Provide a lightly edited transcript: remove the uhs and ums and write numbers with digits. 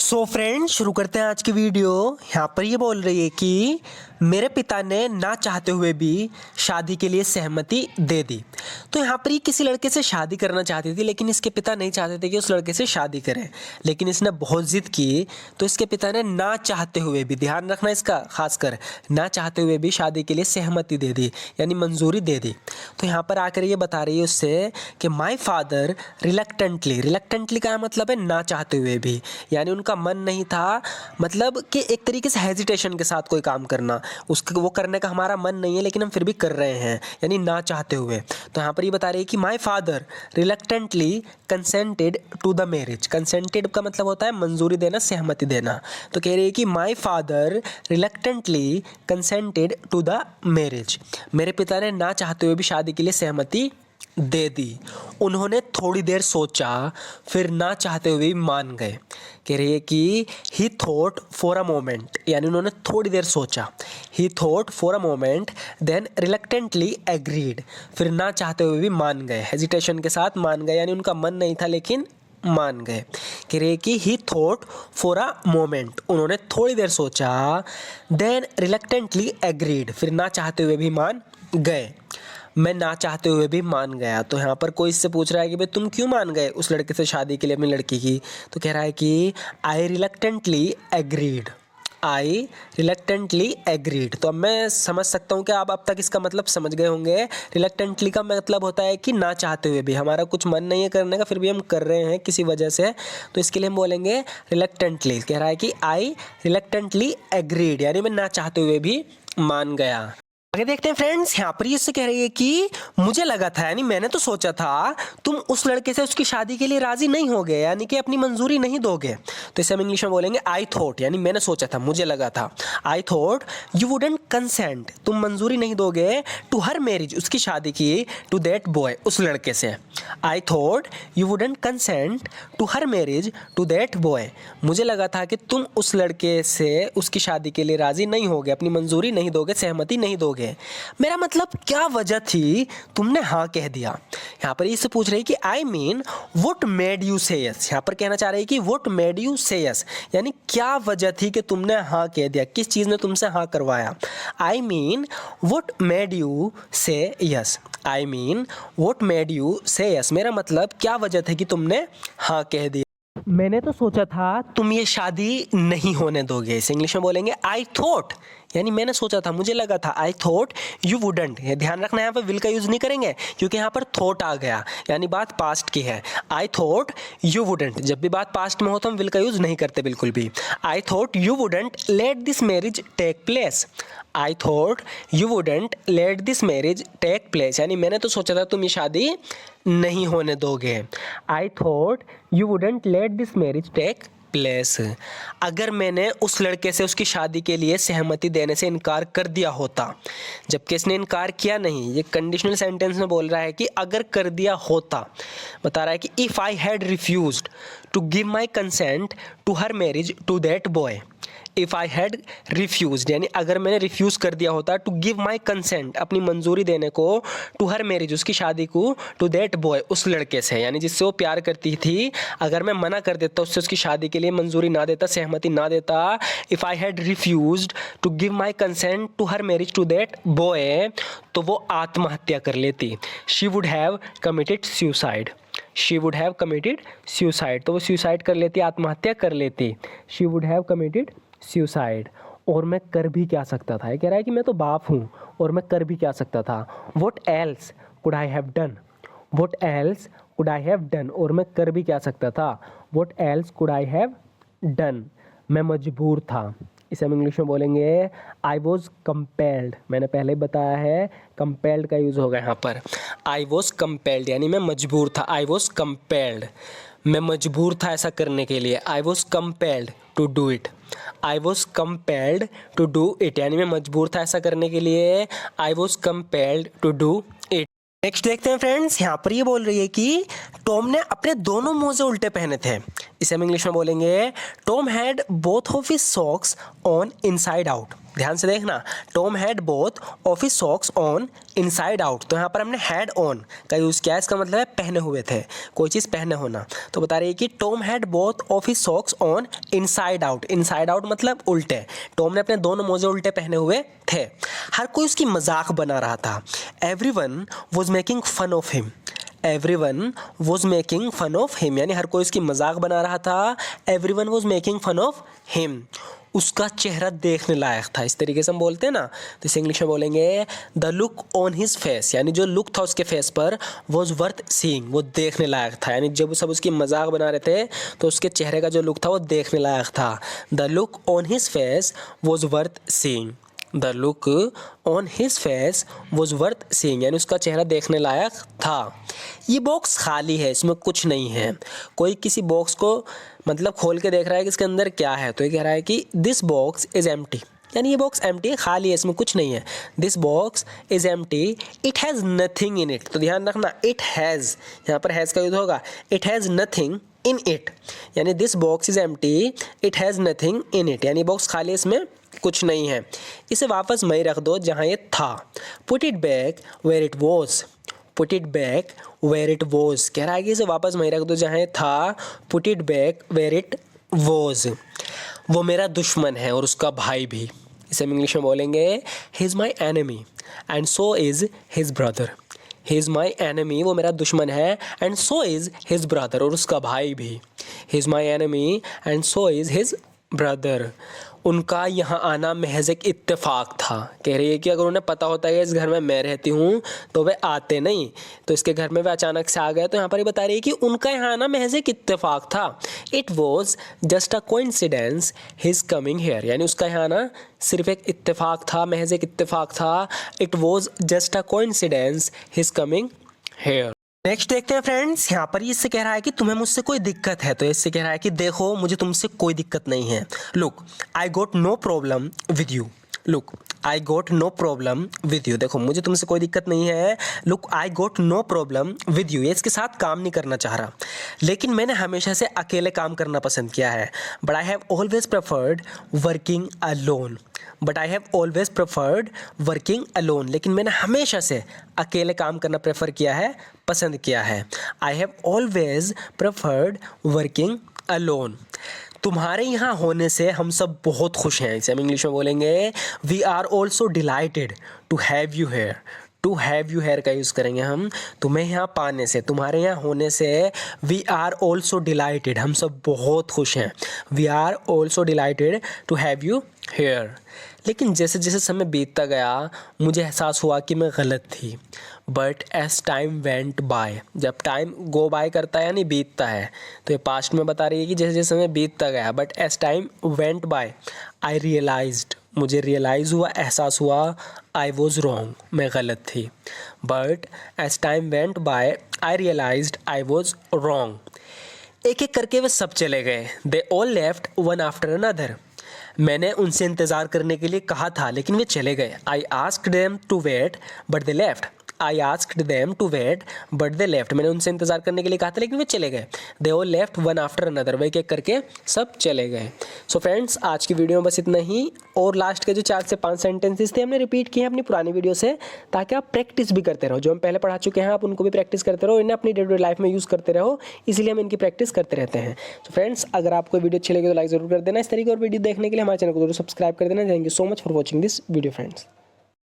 So friend, शुरू करते हैं आज की वीडियो। यहाँ पर ये बोल रही है कि मेरे पिता ने ना चाहते हुए भी शादी के लिए सहमति दे दी। तो यहाँ पर ये किसी लड़के से शादी करना चाहती थी, लेकिन इसके पिता नहीं चाहते थे कि उस लड़के से शादी करें। लेकिन इसने बहुत जिद की, तो इसके पिता ने ना चाहते हुए भी, ध्यान रखना इसका खासकर, ना चाहते हुए भी शादी के लिए सहमति दे दी, यानी मंजूरी दे दी। तो यहाँ पर आकर ये बता रही है उससे कि माई फादर रिलक्टेंटली का मतलब है ना चाहते हुए भी, यानी उनका मन नहीं था, मतलब कि एक तरीके से हेजिटेशन के साथ कोई काम करना, उसको वो करने का हमारा मन नहीं है लेकिन हम फिर भी कर रहे हैं, यानी ना चाहते हुए। तो यहाँ पर ये बता रही है कि my father reluctantly consented to the marriage. Consented का मतलब होता है मंजूरी देना, सहमति देना। तो कह रही है कि my father reluctantly consented to the marriage. मेरे पिता ने ना चाहते हुए भी शादी के लिए सहमति दे दी। उन्होंने थोड़ी देर सोचा, फिर ना चाहते हुए भी मान गए। कह रही है कि he thought for a moment, यानी उन्होंने थोड़ी देर सोचा। He thought for a moment then reluctantly agreed, फिर ना चाहते हुए भी मान गए, हेजिटेशन के साथ मान गए, यानी उनका मन नहीं था लेकिन मान गए। कह रही है कि he thought for a moment, उन्होंने थोड़ी देर सोचा, देन रिलक्टेंटली एग्रीड, फिर ना चाहते हुए भी मान गए। मैं ना चाहते हुए भी मान गया। तो यहाँ पर कोई इससे पूछ रहा है कि भाई तुम क्यों मान गए उस लड़के से शादी के लिए, अपनी लड़की की। तो कह रहा है कि आई रिलक्टेंटली एग्रीड। आई रिलक्टेंटली एग्रीड। तो अब मैं समझ सकता हूँ कि आप अब तक इसका मतलब समझ गए होंगे। रिलक्टेंटली का मतलब होता है कि ना चाहते हुए भी, हमारा कुछ मन नहीं है करने का, फिर भी हम कर रहे हैं किसी वजह से, तो इसके लिए हम बोलेंगे रिलक्टेंटली। कह रहा है कि आई रिलक्टेंटली एग्रीड, यानी मैं ना चाहते हुए भी मान गया। आगे देखते हैं फ्रेंड्स, यहाँ पर इससे कह रही है कि मुझे लगा था, यानी मैंने तो सोचा था तुम उस लड़के से उसकी शादी के लिए राजी नहीं होगे, यानी कि अपनी मंजूरी नहीं दोगे। तो इसे हम इंग्लिश में बोलेंगे आई थॉट, यानी मैंने सोचा था, मुझे लगा था। आई थॉट यू वुडंट कंसेंट, तुम मंजूरी नहीं दोगे, टू हर मैरिज, उसकी शादी की, टू दैट बॉय, उस लड़के से। I thought you wouldn't consent to her marriage to that boy, मुझे लगा था कि तुम उस लड़के से उसकी शादी के लिए राजी नहीं होगे, अपनी मंजूरी नहीं दोगे, सहमति नहीं दोगे। मेरा मतलब क्या वजह थी तुमने हाँ कह दिया। यहाँ पर इससे पूछ रही कि आई mean what made you say yes. यहाँ पर कहना चाह रही कि what made you say yes, यानी क्या वजह थी कि तुमने हाँ कह दिया, किस चीज़ ने तुमसे हाँ करवाया। I mean what made you say yes. I mean what made you say yes, मेरा मतलब क्या वजह थी कि तुमने हाँ कह दिया। मैंने तो सोचा था तुम ये शादी नहीं होने दोगे। इसे इंग्लिश में बोलेंगे आई थॉट, यानी मैंने सोचा था, मुझे लगा था। आई थॉट यू वुडंट, ध्यान रखना यहाँ पर विल का यूज़ नहीं करेंगे क्योंकि यहाँ पर थॉट आ गया, यानी बात पास्ट की है। आई थॉट यू वुडंट, जब भी बात पास्ट में हो तो हम विल का यूज़ नहीं करते बिल्कुल भी। I thought you wouldn't let this marriage take place. I thought you wouldn't let this marriage take place, यानी मैंने तो सोचा था तुम ये शादी नहीं होने दोगे। I thought you wouldn't let this marriage take place, अगर मैंने उस लड़के से उसकी शादी के लिए सहमति देने से इनकार कर दिया होता, जबकि इसने इनकार किया नहीं, ये कंडीशनल सेंटेंस में बोल रहा है कि अगर कर दिया होता, बता रहा है कि if I had refused to give my consent to her marriage to that boy. If I had refused, यानी अगर मैंने रिफ्यूज़ कर दिया होता, टू गिव माई कंसेंट, अपनी मंजूरी देने को, टू हर मैरिज, उसकी शादी को, टू दैट बॉय, उस लड़के से, यानी जिससे वो प्यार करती थी, अगर मैं मना कर देता, उससे उसकी शादी के लिए मंजूरी ना देता, सहमति ना देता, if I had refused to give my consent to her marriage to that boy, तो वो आत्महत्या कर लेती। She would have committed suicide. She would have committed suicide, तो वो सुसाइड कर लेती, आत्महत्या कर लेती। She would have committed suicide. और मैं कर भी क्या सकता था, ये कह रहा है कि मैं तो बाप हूँ और मैं कर भी क्या सकता था। What else could I have done. What else could I have done, और मैं कर भी क्या सकता था। What else could I have done, मैं मजबूर था। इसे हम इंग्लिश में बोलेंगे आई वॉज कंपेल्ड। मैंने पहले ही बताया है कंपेल्ड का यूज़ होगा यहाँ पर। आई वॉज कंपेल्ड, यानी मैं मजबूर था। आई वॉज कंपेल्ड, मैं मजबूर था ऐसा करने के लिए। I was compelled to do it. I was compelled to do it, यानी मैं मजबूर था ऐसा करने के लिए। I was compelled to do it. Next देखते हैं फ्रेंड्स, यहाँ पर ये बोल रही है कि टॉम ने अपने दोनों मोजे उल्टे पहने थे। इसे हम इंग्लिश में बोलेंगे Tom had both of his socks on inside out. ध्यान से देखना, Tom had both of his socks on inside out. तो यहाँ पर हमने हैड ऑन का यूज़ किया है, इसका मतलब है पहने हुए थे, कोई चीज़ पहने होना। तो बता रही है कि Tom had both of his socks on inside out. Inside out मतलब उल्टे। टॉम ने अपने दोनों मोजे उल्टे पहने हुए थे। हर कोई उसकी मजाक बना रहा था। Everyone was making fun of him. Everyone was making fun of him, यानी हर कोई उसकी मजाक बना रहा था। Everyone was making fun of him. उसका चेहरा देखने लायक था, इस तरीके से हम बोलते हैं ना, तो इसे इंग्लिश में बोलेंगे the look on his face, यानी जो लुक था उसके फेस पर वॉज वर्थ सीइंग, वो देखने लायक था। यानी जब सब उसकी मजाक बना रहे थे तो उसके चेहरे का जो लुक था वो देखने लायक था। The look on his face was worth seeing. The look on his face was worth seeing, यानी उसका चेहरा देखने लायक था। ये बॉक्स खाली है, इसमें कुछ नहीं है। कोई किसी बॉक्स को मतलब खोल के देख रहा है कि इसके अंदर क्या है, तो ये कह रहा है कि दिस बॉक्स इज एम्प्टी, यानी ये बॉक्स एम्प्टी है, खाली है, इसमें कुछ नहीं है। This box is empty, it has nothing in it. तो ध्यान रखना, इट हैज़, यहाँ पर हैज़ का यूज होगा। It has nothing in it, यानी this box is empty, it has nothing in it, यानी बॉक्स खाली, इसमें कुछ नहीं है। इसे वापस वहीं रख दो जहाँ ये था। Put it back where it was. Put it back where it was, कह रहा है कि इसे वापस वहीं रख दो जहाँ ये था। Put it back where it was. वो मेरा दुश्मन है और उसका भाई भी। इसे हम इंग्लिश में बोलेंगे he is my enemy and so is his brother. He is my enemy, वो मेरा दुश्मन है, and so is his brother, और उसका भाई भी। He is my enemy and so is his brother. उनका यहाँ आना महज एक इत्तेफाक था। कह रही है कि अगर उन्हें पता होता है इस घर में मैं रहती हूँ तो वे आते नहीं, तो इसके घर में वे अचानक से आ गए। तो यहाँ पर ये बता रही है कि उनका यहाँ आना महज एक इत्तेफाक था। It was just a coincidence his coming here, यानी उसका यहाँ आना सिर्फ एक इत्तेफाक था, महज एक इत्तेफाक था। It was just a coincidence his coming here. Next देखते हैं फ्रेंड्स, यहाँ पर इससे कह रहा है कि तुम्हें मुझसे कोई दिक्कत है, तो इससे कह रहा है कि देखो मुझे तुमसे कोई दिक्कत नहीं है। Look I got no problem with you. Look I got no problem with you, देखो मुझे तुमसे कोई दिक्कत नहीं है। Look I got no problem with you, ये इसके साथ काम नहीं करना चाह रहा, लेकिन मैंने हमेशा से अकेले काम करना पसंद किया है। But I have always preferred working alone. But I have always preferred working alone, लेकिन मैंने हमेशा से अकेले काम करना प्रेफर किया है, पसंद किया है। I have always preferred working alone. तुम्हारे यहाँ होने से हम सब बहुत खुश हैं, इसे हम इंग्लिश में बोलेंगे we are also delighted to have you here. To have you here का यूज़ करेंगे हम तुम्हें यहाँ पाने से, तुम्हारे यहाँ होने से। वी आर ऑल्सो डिलाइटेड, हम सब बहुत खुश हैं। We are also delighted to have you here. लेकिन जैसे जैसे समय बीतता गया मुझे एहसास हुआ कि मैं गलत थी। But as time went by, जब टाइम गो बाय करता है यानी बीतता है, तो ये पास्ट में बता रही है कि जैसे जैसे समय बीतता गया। But as time went by I realised, मुझे रियलाइज़ हुआ, एहसास हुआ, आई वॉज रॉन्ग, मैं गलत थी। But as time went by I realised I was wrong. एक एक करके वे सब चले गए। They all left one after another. मैंने उनसे इंतज़ार करने के लिए कहा था लेकिन वे चले गए। I asked them to wait but they left. I asked them to wait but they left, मैंने उनसे इंतज़ार करने के लिए कहा था लेकिन वे चले गए। They all left one after another, वे एक एक करके सब चले गए। सो फ्रेंड्स आज की वीडियो में बस इतना ही, और लास्ट के जो 4 से 5 सेंटेंसेस थे हमने रिपीट किए हैं अपनी पुरानी वीडियो से, ताकि आप प्रैक्टिस भी करते रहो। जो हम पहले पढ़ा चुके हैं आप उनको भी प्रैक्टिस करते रहो, इन्हें अपनी डे टू डे लाइफ में यूज़ करते रहो, इसलिए हम इनकी प्रैक्टिस करते रहते हैं। तो फ्रेंड्स अगर आपको वीडियो अच्छी लगी तो लाइक जरूर कर देना। इस तरीके और वीडियो देखने के लिए हमारे चैनल को जरूर सब्सक्राइब कर देना। Thank you so much for watching this video friends.